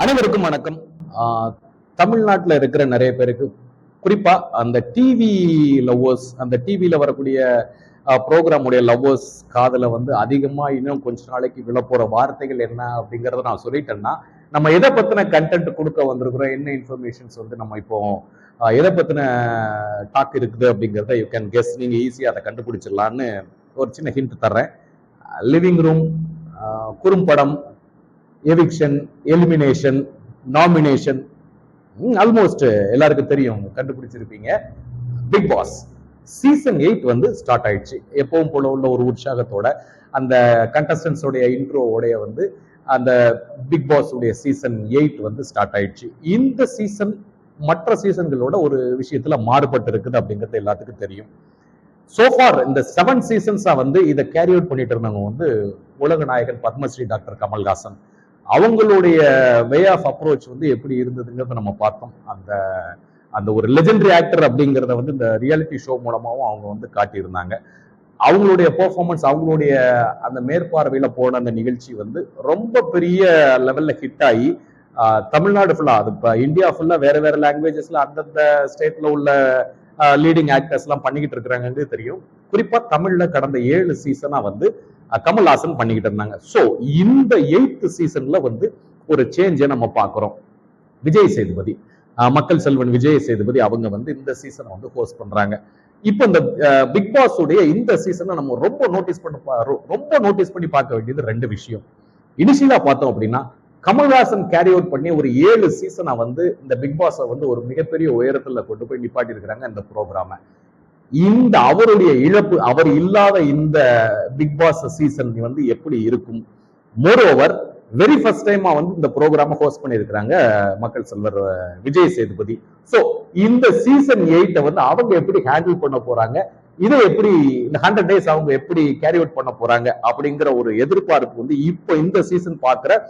அனைவருக்கும் வணக்கம். தமிழ்நாட்டில் இருக்கிற நிறைய பேருக்கு குறிப்பா அந்த டிவி லவ்வர்ஸ், அந்த டிவியில வரக்கூடிய ப்ரோக்ராமுடைய லவ்வர்ஸ் காதுல வந்து அதிகமா இன்னும் கொஞ்ச நாளைக்கு விழப்போற வார்த்தைகள் என்ன அப்படிங்கறத நான் சொல்லிட்டேன்னா, நம்ம எதை பத்தின கண்டென்ட் கொடுக்க வந்திருக்கிறோம், என்ன இன்ஃபர்மேஷன்ஸ் வந்து நம்ம இப்போ எதை பத்தின டாக் இருக்குது அப்படிங்கிறத யூ கேன் கெஸ். நீங்க ஈஸியா அதை கண்டுபிடிச்சிடலான்னு ஒரு சின்ன ஹிண்ட் தர்றேன். லிவிங் ரூம், குறும்படம், எவிக்ஷன், எலிமினேஷன், நாமினேஷன், ஆல்மோஸ்ட் எல்லாருக்கும் தெரியும், கண்டுபிடிச்சிருப்பீங்க. பிக் பாஸ் சீசன் 8 வந்து ஸ்டார்ட் ஆயிடுச்சு. எப்பவும் போல உள்ள ஒரு உற்சாகத்தோட அந்த கண்டஸ்டன்ஸோடைய இன்ட்ரோவோடைய வந்து அந்த பிக் பாஸ் உடைய சீசன் 8 வந்து ஸ்டார்ட் ஆயிடுச்சு. இந்த சீசன் மற்ற சீசன்களோட ஒரு விஷயத்துல மாறுபட்டு இருக்குது அப்படிங்கிறது எல்லாத்துக்கும் தெரியும். சோஃபார் இந்த 7 சீசன்ஸா வந்து இதை கேரி அவுட் பண்ணிட்டு இருந்தவங்க வந்து உலக நாயகன் பத்மஸ்ரீ டாக்டர் கமல்ஹாசன். அவங்களுடைய வே ஆஃப் அப்ரோச் வந்து எப்படி இருந்ததுங்கிறத நம்ம பார்த்தோம். அந்த அந்த ஒரு லெஜெண்டரி ஆக்டர் அப்படிங்கிறத வந்து இந்த ரியாலிட்டி ஷோ மூலமாவும் அவங்க வந்து காட்டியிருந்தாங்க. அவங்களுடைய பெர்ஃபார்மன்ஸ், அவங்களுடைய அந்த மேற்பார்வையில போன அந்த நிகழ்ச்சி வந்து ரொம்ப பெரிய லெவல்ல ஹிட் ஆகி தமிழ்நாடு ஃபுல்லா, அது இப்போ இந்தியா ஃபுல்லா வேற வேற லாங்குவேஜஸ்ல அந்தந்த ஸ்டேட்ல உள்ள லீடிங் ஆக்டர்ஸ் எல்லாம் பண்ணிக்கிட்டு இருக்கிறாங்க தெரியும். குறிப்பா தமிழ்ல கடந்த 7 சீசனா வந்து கமல்ஹாசன் பண்ணிக்கிட்டு இருந்தாங்க. சோ இந்த 8th சீசன்ல வந்து ஒரு சேஞ்சை நம்ம பார்க்கிறோம். விஜய் சேதுபதி, மக்கள் செல்வன் விஜய் சேதுபதி அவங்க வந்து இந்த சீசனை வந்து ஹோஸ்ட் பண்றாங்க. இப்போ இந்த பிக் பாஸ் உடைய இந்த சீசனை நம்ம ரொம்ப நோட்டீஸ் பண்ணி பார்க்க வேண்டியது 2 விஷயம். இனிஷியலா பார்த்தோம் அப்படின்னா, கமல்ஹாசன் கேரி அவுட் பண்ணி ஒரு 7 சீசனா வந்து இந்த பிக் பாஸை வந்து ஒரு மிகப்பெரிய உயரத்துல கொண்டு போய் நிப்பாட்டி இருக்கிறாங்க இந்த ப்ரோக்ராம. இந்த அவருடைய இழப்பு, அவர் இல்லாத இந்த பிக் பாஸ் சீசன் வந்து எப்படி இருக்கும்? மோர் ஓவர் வெரி ஃபர்ஸ்ட் டைமா வந்து இந்த ப்ரோக்ராம ஹோஸ்ட் பண்ணியிருக்கிறாங்க மக்கள் செல்வர் விஜய் சேதுபதி. சோ இந்த சீசன் 8 வந்து அவங்க எப்படி ஹேண்டில் பண்ண போறாங்க, இதை எப்படி இந்த 100 டேஸ் அவங்க எப்படி கேரி அவுட் பண்ண போறாங்க அப்படிங்கிற ஒரு எதிர்பார்ப்பு வந்து இப்போ இந்த சீசன் பாக்குற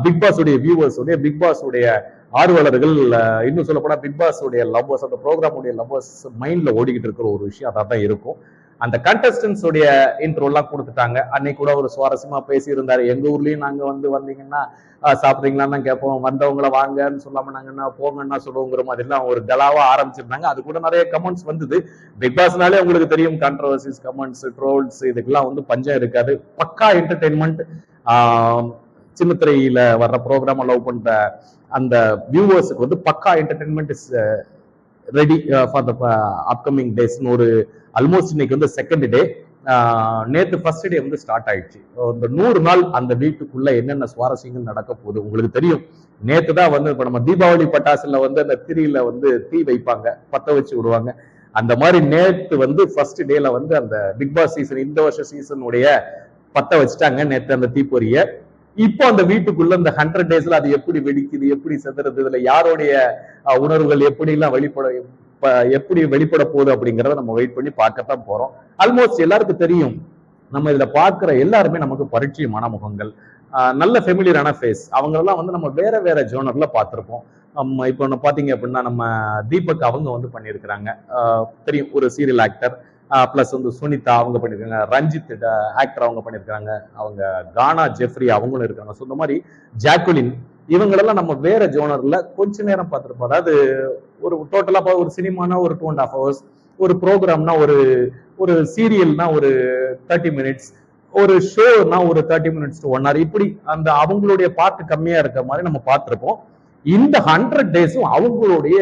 பிக் பாஸ் உடைய வியூவர்ஸ் உடைய, பிக் பாஸ் உடைய ஆர்வலர்கள், இன்னும் சொல்ல போனா பிக் பாஸ் உடைய லவ்வர்ஸ், அந்த ப்ரோக்ராம் உடைய லவ்வர்ஸ் மைண்ட்ல ஓடிக்கிட்டு இருக்கிற ஒரு விஷயம் அதான் தான் இருக்கும். அந்த கண்டஸ்டன்ஸ் உடைய இன்ட்ரோ எல்லாம் கொடுத்துட்டாங்க. அன்னைக்கு கூட ஒரு சுவாரஸ்யமா பேசி இருந்தாரு. எங்க ஊர்லயும் நாங்க வந்து வந்தீங்கன்னா சாப்பிட்றீங்களான்னு தான் கேட்போம், வந்தவங்களை வாங்கன்னு சொல்லாம நாங்கன்னா போங்கன்னா சொல்லுவோங்கிற மாதிரிலாம் ஒரு கலாவா ஆரம்பிச்சிருந்தாங்க. அது கூட நிறைய கமெண்ட்ஸ் வந்தது. பிக் பாஸ்னாலே உங்களுக்கு தெரியும், கான்ட்ரவர்சிஸ், கமெண்ட்ஸ், ட்ரோல்ஸ், இதுக்கெல்லாம் வந்து பஞ்சம் இருக்காது. பக்கா என்டர்டெயின்மெண்ட். சின்னத்திரையில வர்ற ப்ரோக்ராம் லவ் பண்ற அந்த வியூவர்ஸுக்கு வந்து பக்கா entertainment is ready for the upcoming days. ஒரு ஆல்மோஸ்ட் இன்னைக்கு வந்து செகண்ட் டே, நேற்று ஃபர்ஸ்ட் டே வந்து ஸ்டார்ட் ஆயிடுச்சு. இந்த 100 நாள் அந்த வீட்டுக்குள்ள என்னென்ன சுவாரஸ்யங்கள் நடக்க போகுது உங்களுக்கு தெரியும். நேற்று தான் வந்து இப்ப நம்ம தீபாவளி பட்டாசுல வந்து அந்த திரியில வந்து தீ வைப்பாங்க, பத்த வச்சு விடுவாங்க. அந்த மாதிரி நேற்று வந்து ஃபர்ஸ்ட் டேல வந்து அந்த பிக் பாஸ் சீசன், இந்த வருஷ சீசனுடைய பத்த வச்சுட்டாங்க நேற்று அந்த தீப்பொறிய. இப்போ அந்த வீட்டுக்குள்ள இந்த 100 டேஸ்ல அது எப்படி வெடிக்குது, எப்படி செதுறது, இதுல யாருடைய உணர்வுகள் எப்படி எல்லாம் வெளிப்பட போகுது அப்படிங்கறத நம்ம வெயிட் பண்ணி பார்க்கத்தான் போறோம். ஆல்மோஸ்ட் எல்லாருக்கும் தெரியும், நம்ம இதுல பார்க்கிற எல்லாருமே நமக்கு பரிச்சயமான முகங்கள், நல்ல ஃபெமிலியரான ஃபேஸ். அவங்களெல்லாம் வந்து நம்ம வேற வேற ஜோனர்ல பார்த்திருப்போம். இப்போ ஒன்று பாத்தீங்க அப்படின்னா, நம்ம தீபக் அவங்க வந்து பண்ணியிருக்கிறாங்க, தெரியும், ஒரு சீரியல் ஆக்டர். பிளஸ் வந்து சுனிதா அவங்க பண்ணியிருக்காங்க, ரஞ்சித் ஆக்டர் அவங்க பண்ணியிருக்காங்க, அவங்க கானா ஜெஃப்ரி அவங்களும் இருக்காங்க. ஸோ இந்த மாதிரி ஜாக்குலின், இவங்களெல்லாம் நம்ம வேற ஜோனர்ல கொஞ்ச நேரம் பார்த்துருப்போம். அதாவது ஒரு டோட்டலா ஒரு சினிமானா ஒரு 2.5 hours, ஒரு ப்ரோக்ராம்னா ஒரு சீரியல்னா ஒரு 30 minutes, ஒரு ஷோனா ஒரு 30 minutes to 1 hour, இப்படி அந்த அவங்களுடைய பார்ட் கம்மியா இருக்க மாதிரி நம்ம பார்த்திருப்போம். இந்த 100 டேஸும் அவங்களுடைய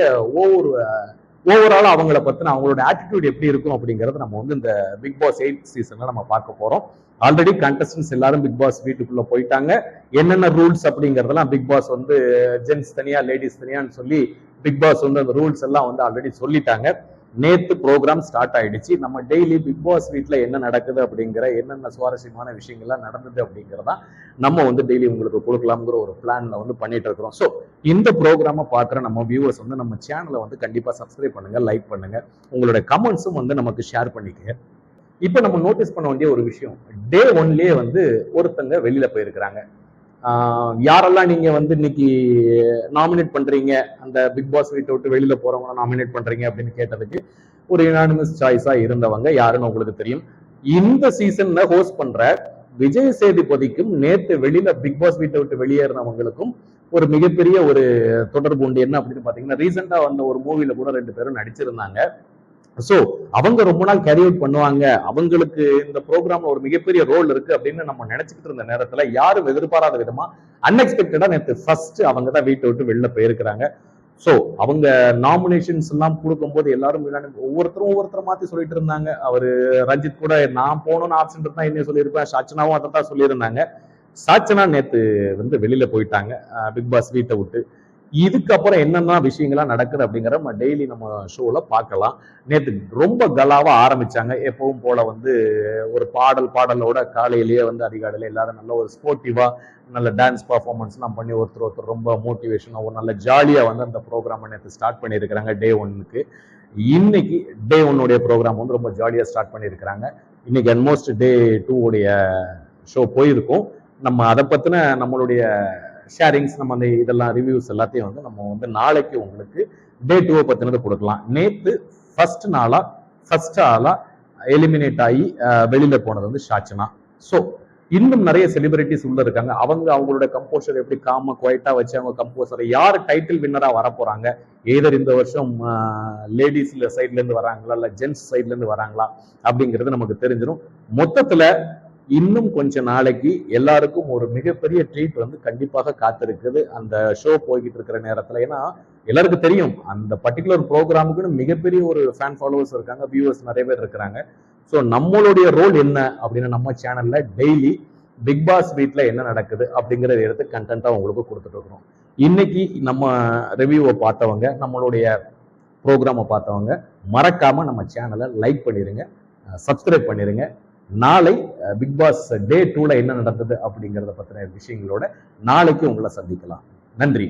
ஓவரால் அவங்கள பத்தின அவங்களோட ஆட்டிடியூட் எப்படி இருக்கும் அப்படிங்கறத நம்ம வந்து இந்த பிக் பாஸ் 8th சீசன்ல நம்ம பார்க்க போறோம். ஆல்ரெடி கண்டஸ்டன்ஸ் எல்லாரும் பிக் பாஸ் வீட்டுக்குள்ள போயிட்டாங்க. என்னென்ன ரூல்ஸ் அப்படிங்கறதெல்லாம் பிக் பாஸ் வந்து ஜென்ஸ் தனியா லேடிஸ் தனியான்னு சொல்லி பிக் பாஸ் வந்து அந்த ரூல்ஸ் எல்லாம் வந்து ஆல்ரெடி சொல்லிட்டாங்க. நேத்து ப்ரோக்ராம் ஸ்டார்ட் ஆயிடுச்சு. நம்ம டெய்லி பிக் பாஸ் வீட்டுல என்ன நடக்குது அப்படிங்கிற, என்னென்ன சுவாரஸ்யமான விஷயங்கள்லாம் நடந்தது அப்படிங்கிறதா நம்ம வந்து டெய்லி உங்களுக்கு கொடுக்கலாம்ங்கிற ஒரு பிளான்ல வந்து பண்ணிட்டு இருக்கிறோம். ஸோ இந்த ப்ரோக்ராம பார்க்குற நம்ம வியூவர்ஸ் வந்து நம்ம சேனலை வந்து கண்டிப்பா சப்ஸ்கிரைப் பண்ணுங்க, லைக் பண்ணுங்க, உங்களோட கமெண்ட்ஸும் வந்து நமக்கு ஷேர் பண்ணிக்கங்க. இப்போ நம்ம நோட்டீஸ் பண்ண வேண்டிய ஒரு விஷயம், டே 1லயே வந்து ஒருத்தங்க வெளியில போயிருக்கிறாங்க. யாரெல்லாம் நீங்க வந்து இன்னைக்கு நாமினேட் பண்றீங்க, அந்த பிக் பாஸ் வீட்டை விட்டு வெளியில போறவங்க நாமினேட் பண்றீங்க அப்படின்னு கேட்டதுக்கு ஒரு யுனானிமஸ் சாய்ஸா இருந்தவங்க யாருன்னு உங்களுக்கு தெரியும். இந்த சீசன்ல ஹோஸ்ட் பண்ற விஜய் சேதுபதிக்கும் நேத்து வெளியில பிக் பாஸ் வீட்டை விட்டு வெளியேறினவங்களுக்கும் ஒரு மிகப்பெரிய ஒரு தொடர்பு உண்டு. என்ன அப்படின்னு பாத்தீங்கன்னா, ரீசெண்டா வந்த ஒரு மூவில கூட 2 பேரும் நடிச்சிருந்தாங்க. சோ அவங்க ரொம்ப நாள் கேரி அவுட் பண்ணுவாங்க, அவங்களுக்கு இந்த ப்ரோக்ராம்ல ஒரு மிகப்பெரிய ரோல் இருக்கு அப்படின்னு நம்ம நினைச்சுக்கிட்டு இருந்த நேரத்துல யாரும் எதிர்பாராத விதமா அன்எக்ஸ்பெக்டடா நேற்று ஃபர்ஸ்ட் அவங்க தான் வீட்டை விட்டு வெளில போயிருக்கிறாங்க. சோ அவங்க நாமினேஷன்ஸ் எல்லாம் கொடுக்கும்போது எல்லாரும் ஒவ்வொருத்தரும் மாத்தி சொல்லிட்டு இருந்தாங்க. அவரு ரஞ்சித் கூட நான் போகணும்னு ஆப்ஷன் இருந்தா என்ன சொல்லியிருப்பேன், சாச்சனாவும் அதை தான் சொல்லியிருந்தாங்க. சாச்சனா நேத்து வந்து வெளியில போயிட்டாங்க பிக் பாஸ் வீட்டை விட்டு. இதுக்கப்புறம் என்னென்ன விஷயங்கள்லாம் நடக்குது அப்படிங்கிற நம்ம டெய்லி நம்ம ஷோல பார்க்கலாம். நேத்து ரொம்ப கலாவா ஆரம்பிச்சாங்க. எப்பவும் போல வந்து ஒரு பாடலோட காலையிலேயே வந்து அதிகாலையில எல்லாரும் நல்ல ஒரு ஸ்போர்ட்டிவா நல்ல டான்ஸ் பர்ஃபார்மன்ஸ் எல்லாம் பண்ணி ஒருத்தர் ரொம்ப மோட்டிவேஷனா ஒரு நல்ல ஜாலியா வந்து அந்த ப்ரோக்ராம் நேற்று ஸ்டார்ட் பண்ணியிருக்கிறாங்க டே 1க்கு. இன்னைக்கு டே 1 ப்ரோக்ராம் வந்து ரொம்ப ஜாலியா ஸ்டார்ட் பண்ணியிருக்கிறாங்க. இன்னைக்கு ஆல்மோஸ்ட் டே 2 உடைய ஷோ போயிருக்கும். நம்ம அதை பத்தின நம்மளுடைய ஷேரிங்ஸ், நம்ம அந்த இதெல்லாம் ரிவ்யூஸ் எல்லாத்தையும் வந்து நம்ம வந்து நாளைக்கு உங்களுக்கு டே 2 பத்தினது கொடுக்கலாம். நேத்து ஃபர்ஸ்ட் ஆளா எலிமினேட் ஆகி வெளியில போனது வந்து சாச்சனா. ஸோ இன்னும் நிறைய செலிபிரிட்டிஸ் உள்ள இருக்காங்க. அவங்களோட கம்போசர் எப்படி காம குவைட்டா வச்சு அவங்க கம்போசர் யார் டைட்டில் வின்னரா வரப்போறாங்க, ஏதர் இந்த வருஷம் லேடிஸ் சைட்ல இருந்து வராங்களா இல்ல ஜென்ஸ் சைட்ல இருந்து வராங்களா அப்படிங்கிறது நமக்கு தெரிஞ்சிடும். மொத்தத்துல இன்னும் கொஞ்ச நாளைக்கு எல்லாருக்கும் ஒரு மிகப்பெரிய ட்ரீட் வந்து கண்டிப்பாக காத்திருக்குது அந்த ஷோ போய்கிட்டு இருக்கிற நேரத்துல. ஏன்னா எல்லாருக்கும் தெரியும் அந்த பர்டிகுலர் ப்ரோக்ராமுக்கு மிகப்பெரிய ஒரு ஃபேன் ஃபாலோவர்ஸ் இருக்காங்க, வியூவர்ஸ் நிறைய பேர் இருக்கிறாங்க. ஸோ நம்மளுடைய ரோல் என்ன அப்படின்னு நம்ம சேனல்ல டெய்லி பிக் பாஸ் வீட்ல என்ன நடக்குது அப்படிங்கறத எடுத்து கண்டென்ட்டா உங்களுக்கு கொடுத்துட்டு இருக்கிறோம். இன்னைக்கு நம்ம ரிவ்யூவை பார்த்தவங்க, நம்மளுடைய ப்ரோக்ராமை பார்த்தவங்க மறக்காம நம்ம சேனலை லைக் பண்ணிருங்க, சப்ஸ்கிரைப் பண்ணிருங்க. நாளை பிக் பாஸ் டே 2ல என்ன நடந்தது அப்படிங்கறத பத்தின விஷயங்களோட நாளைக்கு உங்களை சந்திக்கலாம். நன்றி.